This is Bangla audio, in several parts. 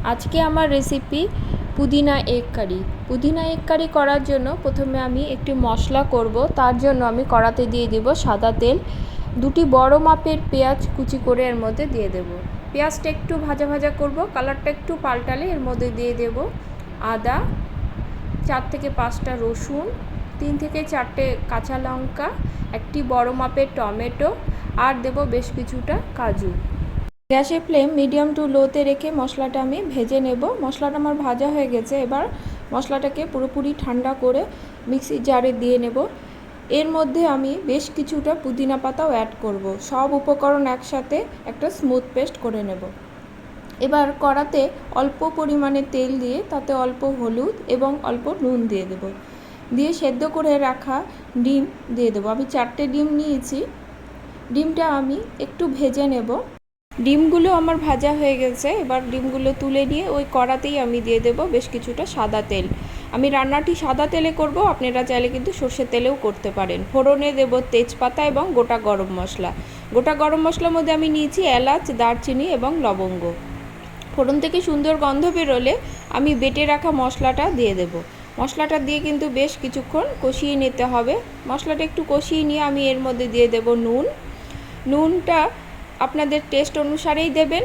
আজকে আমার রেসিপি পুদিনা এগ কারি। পুদিনা এগ কারি করার জন্য প্রথমে আমি একটি মশলা করব। তার জন্য আমি কড়াতে দিয়ে দেব সাদা তেল। দুটি বড় মাপের পেঁয়াজ কুচি করে এর মধ্যে দিয়ে দেব। পেঁয়াজটা একটু ভাজা ভাজা করব, কালারটা একটু পাল্টালে এর মধ্যে দিয়ে দেব আদা, 4 থেকে 5টা রসুন, 3 থেকে 4টে কাঁচা লঙ্কা, একটি বড় মাপের টমেটো আর দেব বেশ কিছুটা কাজু। গ্যাসের ফ্লেম মিডিয়াম টু লোতে রেখে মশলাটা আমি ভেজে নেব। মশলাটা আমার ভাজা হয়ে গেছে। এবার মশলাটাকে পুরোপুরি ঠান্ডা করে মিক্সির জারে দিয়ে নেব। এর মধ্যে আমি বেশ কিছুটা পুদিনা পাতাও অ্যাড করব। সব উপকরণ একসাথে একটা স্মুথ পেস্ট করে নেব। এবার কড়াতে অল্প পরিমাণে তেল দিয়ে তাতে অল্প হলুদ এবং অল্প নুন দিয়ে দেব। দিয়ে সেদ্ধ করে রাখা ডিম দিয়ে দেবো। আমি 4টে ডিম নিয়েছি। ডিমটা আমি একটু ভেজে নেব। ডিমগুলো আমার ভাজা হয়ে গেছে। এবার ডিমগুলো তুলে নিয়ে ওই কড়াতেই আমি দিয়ে দেব বেশ কিছুটা সাদা তেল। আমি রান্নাটি সাদা তেলে করব, আপনারা চাইলে কিন্তু সর্ষের তেলেও করতে পারেন। ফোড়নে দেব তেজপাতা এবং গোটা গরম মশলা। গোটা গরম মশলার মধ্যে আমি নিয়েছি এলাচ, দারচিনি এবং লবঙ্গ। ফোড়ন থেকে সুন্দর গন্ধ বেরোলে আমি বেটে রাখা মশলাটা দিয়ে দেব। মশলাটা দিয়ে কিন্তু বেশ কিছুক্ষণ কষিয়ে নিতে হবে। মশলাটা একটু কষিয়ে নিয়ে আমি এর মধ্যে দিয়ে দেব নুনটা আপনাদের টেস্ট অনুসারেই দেবেন।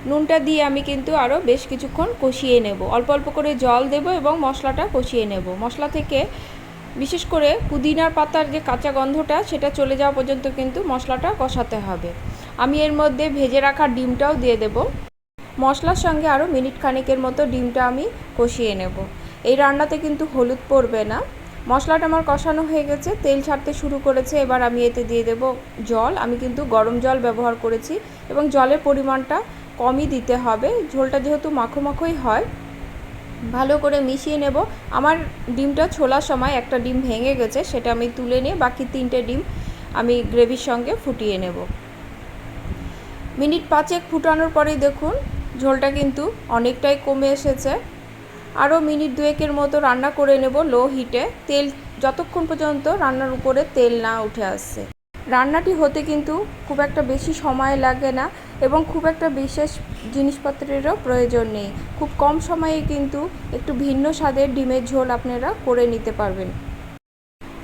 নুনটা দিয়ে আমি কিন্তু আরও বেশ কিছুক্ষণ কষিয়ে নেব। অল্প অল্প করে জল দেব এবং মশলাটা কষিয়ে নেব। মশলা থেকে বিশেষ করে পুদিনার পাতার যে কাঁচা গন্ধটা সেটা চলে যাওয়া পর্যন্ত কিন্তু মশলাটা কষাতে হবে। আমি এর মধ্যে ভেজে রাখা ডিমটাও দিয়ে দেব। মশলার সঙ্গে আরও মিনিট খানেকের মতো ডিমটা আমি কষিয়ে নেব। এই রান্নাতে কিন্তু হলুদ পড়বে না। মশলাটা আমার কষানো হয়ে গেছে, তেল ছাড়তে শুরু করেছে। এবার আমি এতে দিয়ে দেব জল। আমি কিন্তু গরম জল ব্যবহার করেছি এবং জলের পরিমাণটা কমই দিতে হবে। ঝোলটা যেহেতু মাখো মাখোই হয়, ভালো করে মিশিয়ে নেব। আমার ডিমটা ছোলার সময় একটা ডিম ভেঙে গেছে, সেটা আমি তুলে নিয়ে বাকি 3টে ডিম আমি গ্রেভির সঙ্গে ফুটিয়ে নেব। মিনিট 5 ফুটানোর পরেই দেখুন ঝোলটা কিন্তু অনেকটাই কমে এসেছে। আরও মিনিট 2 মতো রান্না করে নেব লো হিটে, তেল যতক্ষণ পর্যন্ত রান্নার উপরে তেল না উঠে আসছে। রান্নাটি হতে কিন্তু খুব একটা বেশি সময় লাগে না এবং খুব একটা বিশেষ জিনিসপত্রেরও প্রয়োজন নেই। খুব কম সময়ে কিন্তু একটু ভিন্ন স্বাদের ডিমের ঝোল আপনারা করে নিতে পারবেন।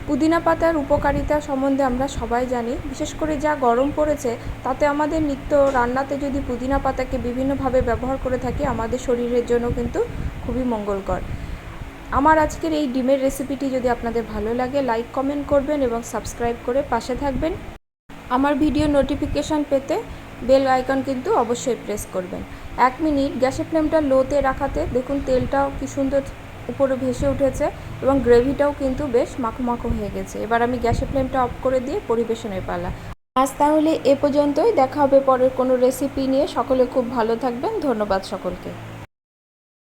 পুদিনা পাতার উপকারিতা সম্বন্ধে আমরা সবাই জানি। বিশেষ করে যা গরম পড়েছে তাতে আমাদের নিত্য রান্নাতে যদি পুদিনা পাতাকে বিভিন্নভাবে ব্যবহার করে থাকি, আমাদের শরীরের জন্য কিন্তু খুবই মঙ্গলকর। আমার আজকের এই ডিমের রেসিপিটি যদি আপনাদের ভালো লাগে, লাইক কমেন্ট করবেন এবং সাবস্ক্রাইব করে পাশে থাকবেন। আমার ভিডিও নোটিফিকেশান পেতে বেল আইকন কিন্তু অবশ্যই প্রেস করবেন। 1 মিনিট গ্যাসের ফ্লেমটা লোতে রাখাতে দেখুন তেলটাও কি সুন্দর উপরে ভেসে উঠেছে এবং গ্রেভিটাও কিন্তু বেশ মাখো মাখো হয়ে গেছে। এবার আমি গ্যাসের ফ্লেমটা অফ করে দিয়ে পরিবেশনের পালা। আজ তাহলে এ পর্যন্তই। দেখা হবে পরের কোনো রেসিপি নিয়ে। সকলে খুব ভালো থাকবেন। ধন্যবাদ সকলকে।